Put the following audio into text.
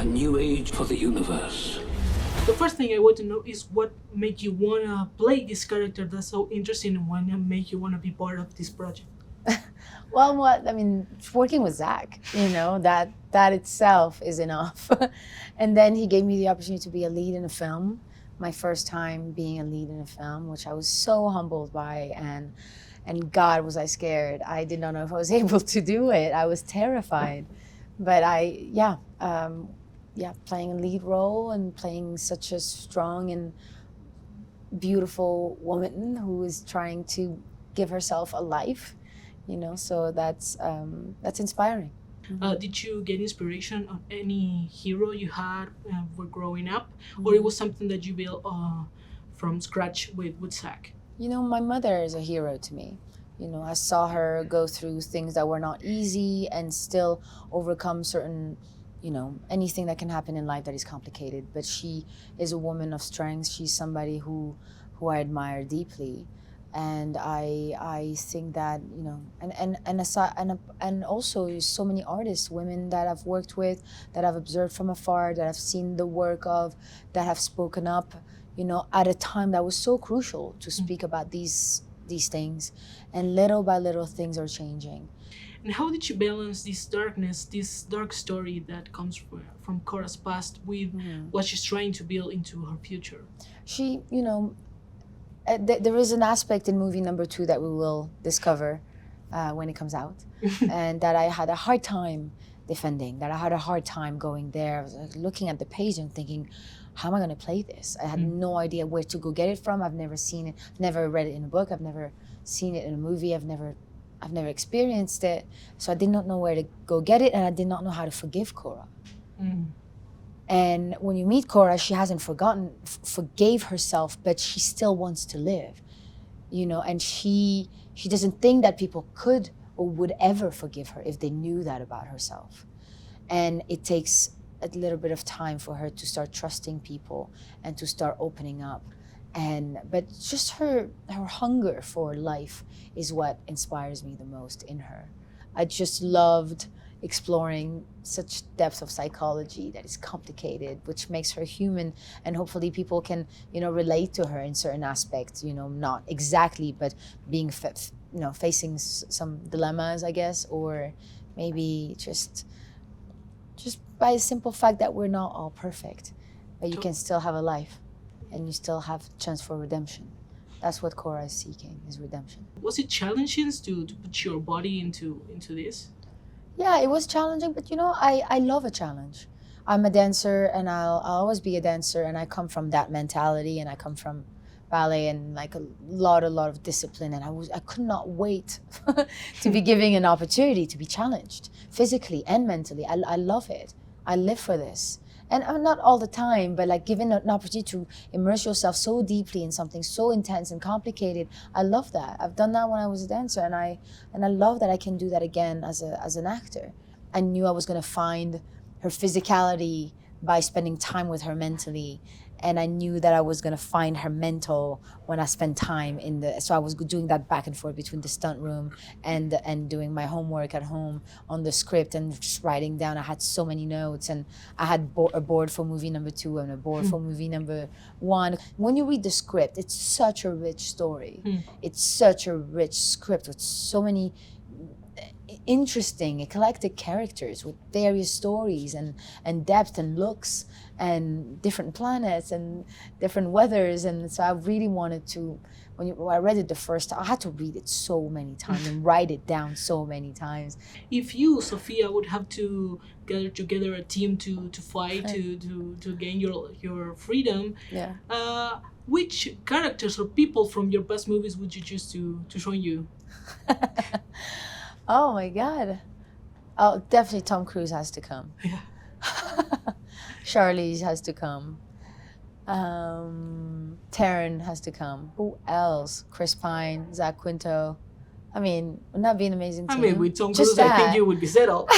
A new age for the universe. The first thing I want to know is what made you wanna play this character that's so interesting and what made you wanna be part of this project? Well, working with Zach, that itself is enough. And then he gave me the opportunity to be a lead in a film, my first time being a lead in a film, which I was so humbled by, and God, was I scared. I did not know if I was able to do it. I was terrified. But playing a lead role and playing such a strong and beautiful woman who is trying to give herself a life, so that's inspiring. Did you get inspiration on any hero you had when growing up, or it was something that you built from scratch with Zach? My mother is a hero to me. I saw her go through things that were not easy and still overcome certain, anything that can happen in life that is complicated. But she is a woman of strength. She's somebody who I admire deeply. And I think that, and also so many artists, women that I've worked with, that I've observed from afar, that I've seen the work of, that have spoken up, at a time that was so crucial to speak about these things. And little by little, things are changing. And how did you balance this darkness, this dark story that comes from Cora's past with what she's trying to build into her future? She, there is an aspect in movie number 2 that we will discover when it comes out, and that I had a hard time defending, that I had a hard time going there. I was looking at the page and thinking, how am I going to play this? I had no idea where to go get it from. I've never seen it, never read it in a book. I've never seen it in a movie. I've never experienced it. So I did not know where to go get it, and I did not know how to forgive Cora. And when you meet Cora, she hasn't forgave herself, but she still wants to live, and she doesn't think that people could or would ever forgive her if they knew that about herself. And it takes a little bit of time for her to start trusting people and to start opening up. But just her hunger for life is what inspires me the most in her. I just loved exploring such depths of psychology that is complicated, which makes her human, and hopefully people can, relate to her in certain aspects, not exactly, but being, facing some dilemmas, I guess, or maybe just by the simple fact that we're not all perfect, but you can still have a life and you still have chance for redemption. That's what Cora is seeking, is redemption. Was it challenging to put your body into this? Yeah, it was challenging, but I love a challenge. I'm a dancer, and I'll always be a dancer, and I come from that mentality, and I come from ballet and like a lot of discipline, and I could not wait to be given an opportunity to be challenged physically and mentally. I love it. I live for this. And not all the time, but like given an opportunity to immerse yourself so deeply in something so intense and complicated, I love that. I've done that when I was a dancer, and I love that I can do that again as an actor. I knew I was gonna find her physicality by spending time with her mentally, and I knew that I was gonna find her mental when I spent time so I was doing that back and forth between the stunt room and doing my homework at home on the script and just writing down. I had so many notes, and I had a board for movie number 2 and a board for movie number 1. When you read the script, it's such a rich story. It's such a rich script with so many interesting, eclectic characters with various stories and depth and looks and different planets and different weathers. And so I really wanted to, when I read it the first time, I had to read it so many times and write it down so many times. If you, Sofia, would have to gather together a team to fight, to gain your freedom, which characters or people from your past movies would you choose to join you? Oh my God. Oh, definitely Tom Cruise has to come. Yeah. Charlize has to come. Taron has to come. Who else? Chris Pine, Zach Quinto. I mean, wouldn't that be an amazing team? I mean, with Tom Cruise, I think you would be settled.